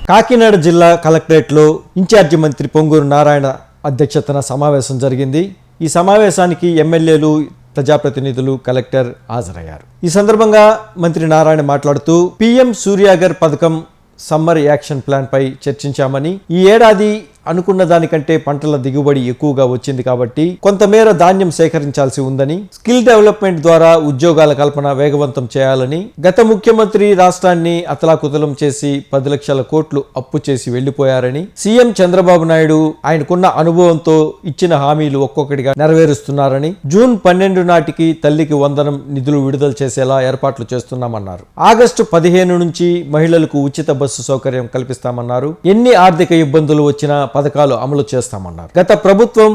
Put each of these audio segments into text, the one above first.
కాకినాడ జిల్లా కలెక్టరేట్లో ఇన్ఛార్జి మంత్రి పొంగూరు నారాయణ అధ్యక్షతన సమావేశం జరిగింది. ఈ సమావేశానికి ఎమ్మెల్యేలు, ప్రజాప్రతినిధులు, కలెక్టర్ హాజరయ్యారు. ఈ సందర్భంగా మంత్రి నారాయణ మాట్లాడుతూ పీఎం సూర్యాగర్ పథకం సమ్మర్ యాక్షన్ ప్లాన్ పై చర్చించామని, ఈ ఏడాది అనుకున్న దానికంటే పంటల దిగుబడి ఎక్కువగా వచ్చింది కాబట్టి కొంతమేర ధాన్యం సేకరించాల్సి ఉందని, స్కిల్ డెవలప్మెంట్ ద్వారా ఉద్యోగాల కల్పన వేగవంతం చేయాలని, గత ముఖ్యమంత్రి రాష్ట్రాన్ని అతలాకుతలం చేసి 10 లక్షల కోట్లు అప్పు చేసి వెళ్లిపోయారని, సీఎం చంద్రబాబు నాయుడు ఆయనకున్న అనుభవంతో ఇచ్చిన హామీలు ఒక్కొక్కటిగా నెరవేరుస్తున్నారని, జూన్ 12 నాటికి తల్లికి వందనం నిధులు విడుదల చేసేలా ఏర్పాట్లు చేస్తున్నామన్నారు. ఆగస్టు 15 నుంచి మహిళలకు ఉచిత బస్సు సౌకర్యం కల్పిస్తామన్నారు. ఎన్ని ఆర్థిక ఇబ్బందులు వచ్చినా పథకాలు అమలు చేస్తామన్నారు. గత ప్రభుత్వం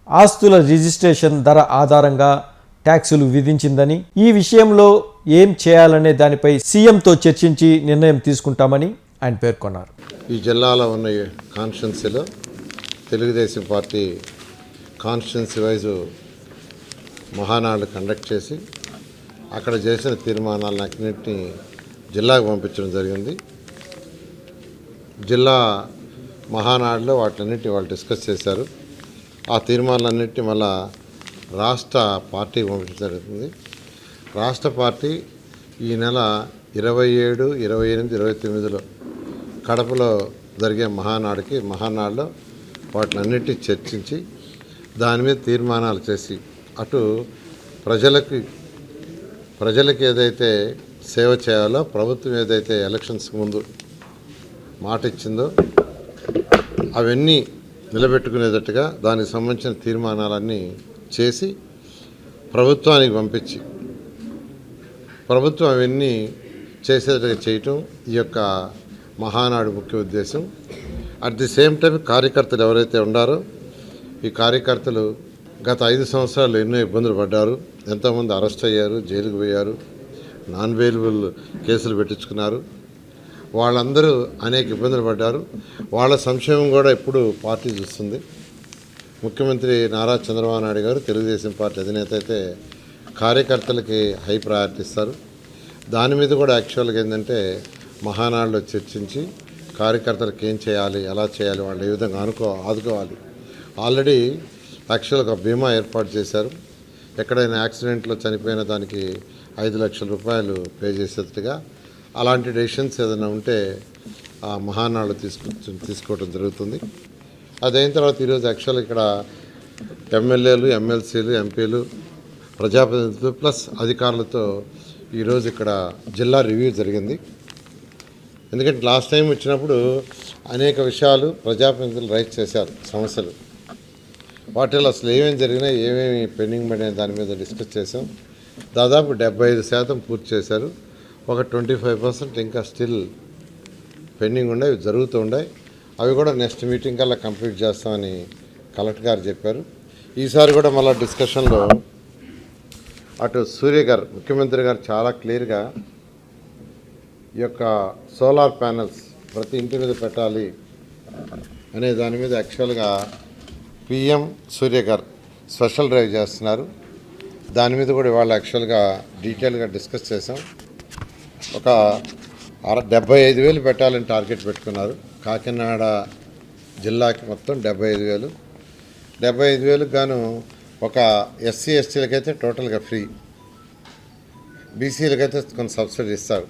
ఆస్తుల రిజిస్ట్రేషన్ ధర ఆధారంగా ట్యాక్సులు విధించిందని, ఈ విషయంలో ఏం చేయాలనే దానిపై సీఎంతో చర్చించి నిర్ణయం తీసుకుంటామని ఆయన పేర్కొన్నారు. ఈ జిల్లాలో ఉన్న కాన్స్టిట్యున్సీలో Telugu Desam party constituency wise Mahanadu conduct చేసి అక్కడ చేసిన తీర్మానాలను అన్నింటినీ జిల్లాకు పంపించడం జరిగింది. జిల్లా మహానాడులో వాటిలన్నింటినీ వాళ్ళు డిస్కస్ చేశారు. ఆ తీర్మానాలన్నింటినీ మళ్ళా రాష్ట్ర పార్టీకి పంపించడం జరుగుతుంది. రాష్ట్ర పార్టీ ఈ నెల 27, 28, 29లో కడపలో జరిగే మహానాడులో వాటిలన్నింటినీ చర్చించి దాని మీద తీర్మానాలు చేసి అటు ప్రజలకు ఏదైతే సేవ చేయాలో, ప్రభుత్వం ఏదైతే ఎలక్షన్స్ ముందు మాట ఇచ్చిందో అవన్నీ నిలబెట్టుకునేటట్టుగా దానికి సంబంధించిన తీర్మానాలన్నీ చేసి ప్రభుత్వానికి పంపించి ప్రభుత్వం అవన్నీ చేసేటట్టుగా చేయటం ఈ యొక్క మహానాడు ముఖ్య ఉద్దేశం. అట్ ది సేమ్ టైం కార్యకర్తలు ఎవరైతే ఉన్నారో ఈ కార్యకర్తలు గత 5 సంవత్సరాలు ఎన్నో ఇబ్బందులు పడ్డారు. ఎంతోమంది అరెస్ట్ అయ్యారు, జైలుకు పోయారు, నాన్ అవైలబుల్ కేసులు పెట్టించుకున్నారు. వాళ్ళందరూ అనేక ఇబ్బందులు పడ్డారు. వాళ్ళ సంక్షేమం కూడా ఇప్పుడు పార్టీ చూస్తుంది. ముఖ్యమంత్రి నారా చంద్రబాబు నాయుడు గారు తెలుగుదేశం పార్టీ అధినేత అయితే కార్యకర్తలకి హై ప్రయారిటీ ఇస్తారు. దాని మీద కూడా యాక్చువల్గా ఏంటంటే మహానాడులో చర్చించి కార్యకర్తలకు ఏం చేయాలి, ఎలా చేయాలి, వాళ్ళు ఏ విధంగా ఆదుకోవాలి. ఆల్రెడీ యాక్చువల్గా బీమా ఏర్పాటు చేశారు. ఎక్కడైనా యాక్సిడెంట్లో చనిపోయిన దానికి 5 లక్షల రూపాయలు పే చేసేట్టుగా అలాంటి డెసిషన్స్ ఏదైనా ఉంటే ఆ మహానాడు తీసుకోవడం జరుగుతుంది. అదైన తర్వాత ఈరోజు యాక్చువల్ ఇక్కడ ఎమ్మెల్యేలు, ఎమ్మెల్సీలు, ఎంపీలు, ప్రజాప్రతినిధులు ప్లస్ అధికారులతో ఈరోజు ఇక్కడ జిల్లా రివ్యూ జరిగింది. ఎందుకంటే లాస్ట్ టైం వచ్చినప్పుడు అనేక విషయాలు ప్రజాప్రతినిధులు రైజ్ చేశారు, సమస్యలు. వాటిలో అసలు ఏమేమి జరిగినాయి, ఏమేమి పెండింగ్ పడిన దాని మీద డిస్కస్ చేసాం. దాదాపు 75% పూర్తి చేశారు. ఒక 25% ఇంకా స్టిల్ పెండింగ్ ఉన్నాయి, జరుగుతూ ఉన్నాయి. అవి కూడా నెక్స్ట్ మీటింగ్ కల్లా కంప్లీట్ చేస్తామని కలెక్టర్ గారు చెప్పారు. ఈసారి కూడా మళ్ళీ డిస్కషన్లో అటు సూర్య గారు, ముఖ్యమంత్రి గారు చాలా క్లియర్గా ఈ యొక్క సోలార్ ప్యానెల్స్ ప్రతి ఇంటి మీద పెట్టాలి అనే దాని మీద యాక్చువల్గా పీఎం సూర్య గారు స్పెషల్ డ్రైవ్ చేస్తున్నారు. దాని మీద కూడా వాళ్ళు యాక్చువల్గా డీటెయిల్గా డిస్కస్ చేసాం. ఒక 75,000 పెట్టాలని టార్గెట్ పెట్టుకున్నారు. కాకినాడ జిల్లాకి మొత్తం 75,000. 75,000కి గాను ఒక ఎస్సీ ఎస్టీలకైతే టోటల్గా ఫ్రీ, బీసీలకైతే కొంత సబ్సిడీ ఇస్తారు.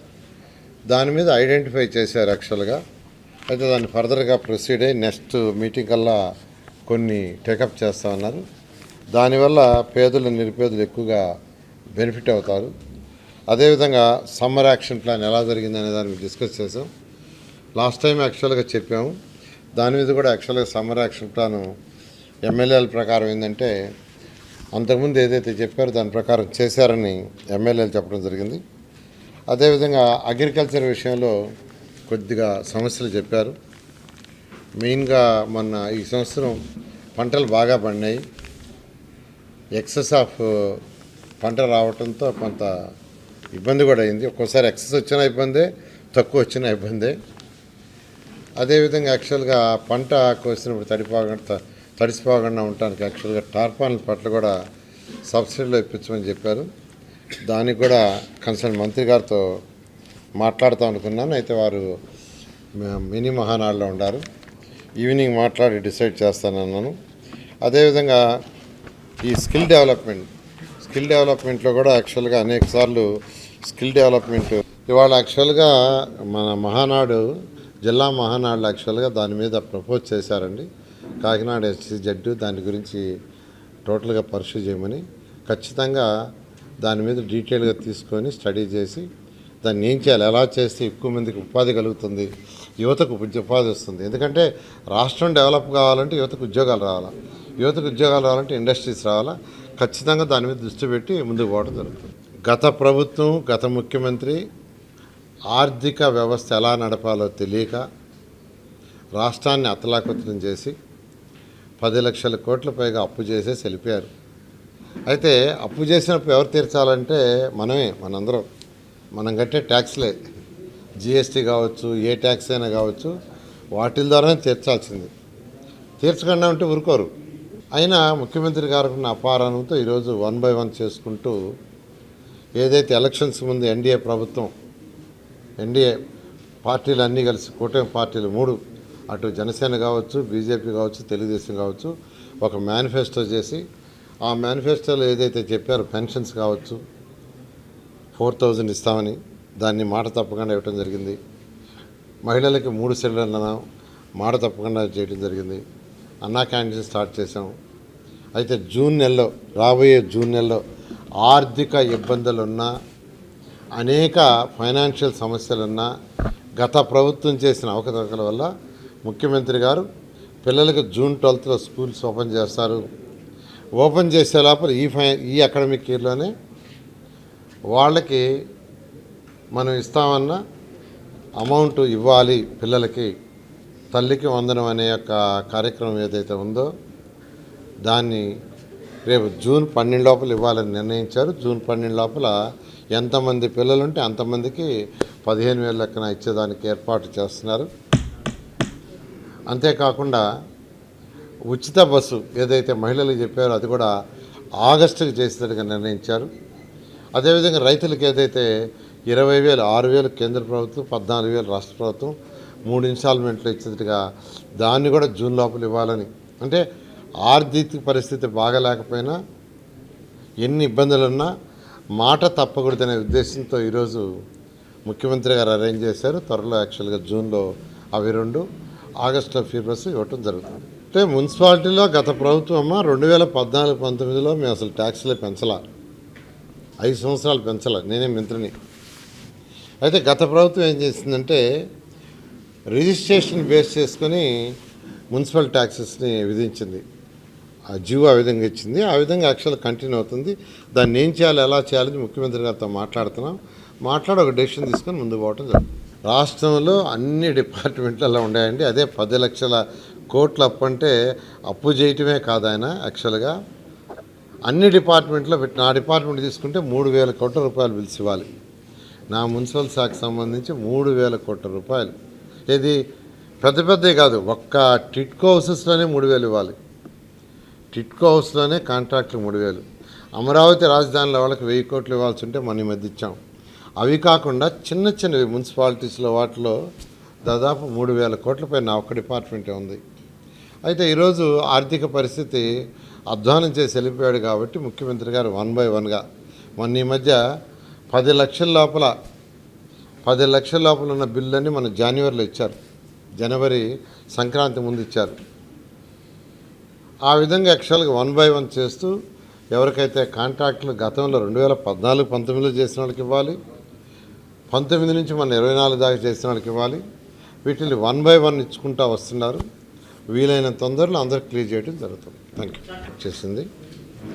దాని మీద ఐడెంటిఫై చేశారు యాక్చువల్గా. అయితే దాన్ని ఫర్దర్గా ప్రొసీడ్ అయ్యి నెక్స్ట్ మీటింగ్ కల్లా కొన్ని టేకప్ చేస్తూ ఉన్నారు. దానివల్ల పేదలు, నిరుపేదలు ఎక్కువగా బెనిఫిట్ అవుతారు. అదేవిధంగా సమ్మర్ యాక్షన్ ప్లాన్ ఎలా జరిగిందనే దాని మీద డిస్కస్ చేసాం. లాస్ట్ టైం యాక్చువల్గా చెప్పాము. దాని మీద కూడా యాక్చువల్గా సమ్మర్ యాక్షన్ ప్లాను ఎమ్మెల్యేల ప్రకారం ఏంటంటే అంతకుముందు ఏదైతే చెప్పారో దాని ప్రకారం చేశారని ఎమ్మెల్యేలు చెప్పడం జరిగింది. అదేవిధంగా అగ్రికల్చర్ విషయంలో కొద్దిగా సమస్యలు చెప్పారు. మెయిన్గా మొన్న ఈ సంవత్సరం పంటలు బాగా పండినాయి. ఎక్సెస్ ఆఫ్ పంట రావడంతో కొంత ఇబ్బంది కూడా అయింది. ఒక్కోసారి ఎక్సెస్ వచ్చిన ఇబ్బందే, తక్కువ వచ్చిన ఇబ్బందే. అదేవిధంగా యాక్చువల్గా పంట కోసినప్పుడు తడిసిపోకుండా ఉండటానికి యాక్చువల్గా టార్పాలిన్ పట్ల కూడా సబ్సిడీలో ఇప్పించమని చెప్పారు. దానికి కూడా కన్సర్న్ మంత్రి గారితో మాట్లాడుతూ అనుకున్నాను. అయితే వారు మినీ మహానాడులో ఉండారు. ఈవినింగ్ మాట్లాడి డిసైడ్ చేస్తానన్నాను. అదేవిధంగా ఈ స్కిల్ డెవలప్మెంట్లో కూడా యాక్చువల్గా అనేక సార్లు స్కిల్ డెవలప్మెంట్ ఇవాళ యాక్చువల్గా మన మహానాడు జిల్లా మహానాడులో యాక్చువల్గా దాని మీద ప్రపోజ్ చేశారండి. కాకినాడ SCZ దాని గురించి టోటల్గా పర్సూ చేయమని, ఖచ్చితంగా దాని మీద డీటెయిల్గా తీసుకొని స్టడీ చేసి దాన్ని ఏం చేయాలి, ఎలా చేస్తే ఎక్కువ మందికి ఉపాధి కలుగుతుంది, యువతకు ఉపాధి వస్తుంది. ఎందుకంటే రాష్ట్రం డెవలప్ కావాలంటే యువతకు ఉద్యోగాలు రావాలంటే ఇండస్ట్రీస్ రావాలా. ఖచ్చితంగా దాని మీద దృష్టి పెట్టి ముందుకు పోవడం జరుగుతుంది. గత ప్రభుత్వం, గత ముఖ్యమంత్రి ఆర్థిక వ్యవస్థ ఎలా నడపాలో తెలియక రాష్ట్రాన్ని అతలాకుతలం చేసి 10 లక్షల కోట్ల పైగా అప్పు చేసేసి వెళ్ళిపోయారు. అయితే అప్పు చేసినప్పుడు ఎవరు తీర్చాలంటే మనందరం మనం కట్టే ట్యాక్స్లే, GST కావచ్చు, ఏ ట్యాక్స్ అయినా కావచ్చు, వాటి ద్వారానే తీర్చాల్సింది. తీర్చకుండా ఉంటే ఊరుకోరు. అయినా ముఖ్యమంత్రి గారికి ఉన్న అపారానంతో ఈరోజు 1 by 1 చేసుకుంటూ ఏదైతే ఎలక్షన్స్ ముందు ఎన్డీఏ పార్టీలు అన్నీ కలిసి, కూటమి పార్టీలు 3, అటు జనసేన కావచ్చు, బీజేపీ కావచ్చు, తెలుగుదేశం కావచ్చు, ఒక మేనిఫెస్టో చేసి ఆ మేనిఫెస్టోలో ఏదైతే చెప్పారో పెన్షన్స్ కావచ్చు 4,000 ఇస్తామని దాన్ని మాట తప్పకుండా ఇవ్వడం జరిగింది. మహిళలకి 3 సిలిండర్లను మాట తప్పకుండా చేయడం జరిగింది. అన్నా క్యాంటీన్ స్టార్ట్ చేసాం. అయితే రాబోయే జూన్ నెలలో ఆర్థిక ఇబ్బందులున్నా, అనేక ఫైనాన్షియల్ సమస్యలున్నా, గత ప్రభుత్వం చేసిన అవకతవకల వల్ల ముఖ్యమంత్రి గారు పిల్లలకు June 12th స్కూల్స్ ఓపెన్ చేస్తారు. ఓపెన్ చేసే లోపల ఈ అకాడమిక్ ఇయర్లోనే వాళ్ళకి మనం ఇస్తామన్న అమౌంట్ ఇవ్వాలి. పిల్లలకి తల్లికి వందనం అనే యొక్క కార్యక్రమం ఏదైతే ఉందో దాన్ని రేపు June 12 లోపల ఇవ్వాలని నిర్ణయించారు. June 12 లోపల ఎంతమంది పిల్లలు ఉంటే అంతమందికి 15,000 లెక్కన ఇచ్చేదానికి ఏర్పాటు చేస్తున్నారు. అంతేకాకుండా ఉచిత బస్సు ఏదైతే మహిళలకు చెప్పారో అది కూడా ఆగస్టుకి చేసేట్టుగా నిర్ణయించారు. అదేవిధంగా రైతులకు ఏదైతే 20,000, 6,000 కేంద్ర ప్రభుత్వం, 14,000 రాష్ట్ర ప్రభుత్వం 3 ఇన్స్టాల్మెంట్లు ఇచ్చేట్టుగా దాన్ని కూడా June లోపల ఇవ్వాలని. అంటే ఆర్థిక పరిస్థితి బాగలేకపోయినా, ఎన్ని ఇబ్బందులున్నా మాట తప్పకూడదనే ఉద్దేశంతో ఈరోజు ముఖ్యమంత్రి గారు అరేంజ్ చేశారు. త్వరలో యాక్చువల్గా జూన్లో అవి 2, ఆగస్టులో ఫ్రీ బస్సు ఇవ్వటం జరుగుతుంది. అంటే మున్సిపాలిటీలో గత ప్రభుత్వం 2014-19లో మేము అసలు ట్యాక్స్లే పెంచలా, 5 సంవత్సరాలు పెంచలా, నేనే మంత్రిని. అయితే గత ప్రభుత్వం ఏం చేసిందంటే రిజిస్ట్రేషన్ బేస్ చేసుకొని మున్సిపల్ ట్యాక్సెస్ని విధించింది. ఆ జీవో ఆ విధంగా ఇచ్చింది. ఆ విధంగా యాక్చువల్ కంటిన్యూ అవుతుంది. దాన్ని ఏం చేయాలి, ఎలా చేయాలని ముఖ్యమంత్రి గారితో మాట్లాడి ఒక డెసిషన్ తీసుకొని ముందుకు పోవటం జరుగుతుంది. రాష్ట్రంలో అన్ని డిపార్ట్మెంట్లలో ఉన్నాయండి. అదే 10 లక్షల కోట్ల అప్పు అంటే అప్పు చేయటమే కాదు ఆయన యాక్చువల్గా అన్ని డిపార్ట్మెంట్లో పెట్టి, నా డిపార్ట్మెంట్ తీసుకుంటే 3,000 కోట్ల రూపాయలు బిల్స్ ఇవ్వాలి. నా మున్సిపల్ శాఖకు సంబంధించి 3,000 కోట్ల రూపాయలు. ఇది పెద్దవి కాదు, ఒక్క టిట్కో హౌసెస్లోనే 3,000 ఇవ్వాలి. టిట్కో హౌస్లోనే కాంట్రాక్ట్లు 3,000. అమరావతి రాజధానిలో వాళ్ళకి 1,000 కోట్లు ఇవ్వాల్సి ఉంటే మన మధ్య ఇచ్చాం. అవి కాకుండా చిన్నవి మున్సిపాలిటీస్లో వాటిలో దాదాపు 3,000 కోట్లపై నా ఒక్క డిపార్ట్మెంటే ఉంది. అయితే ఈరోజు ఆర్థిక పరిస్థితి అధ్వానం చేసి వెళ్ళిపోయాడు కాబట్టి ముఖ్యమంత్రి గారు 1 by 1గా ఈ మధ్య 10 లక్షల లోపల ఉన్న బిల్లులన్నీ మన జనవరిలో ఇచ్చారు. జనవరి సంక్రాంతి ముందు ఇచ్చారు. ఆ విధంగా యాక్చువల్గా 1 by 1 చేస్తూ ఎవరికైతే కాంట్రాక్టులు గతంలో 2014-19లో చేసిన వాళ్ళకి ఇవ్వాలి, 19 నుంచి మన 24 దాకా చేసిన వాళ్ళకి ఇవ్వాలి. వీటిని 1 by 1 ఇచ్చుకుంటూ వస్తున్నారు. వీలైన తొందరలో అందరూ క్లియర్ చేయడం జరుగుతుంది. Thank you. చేసింది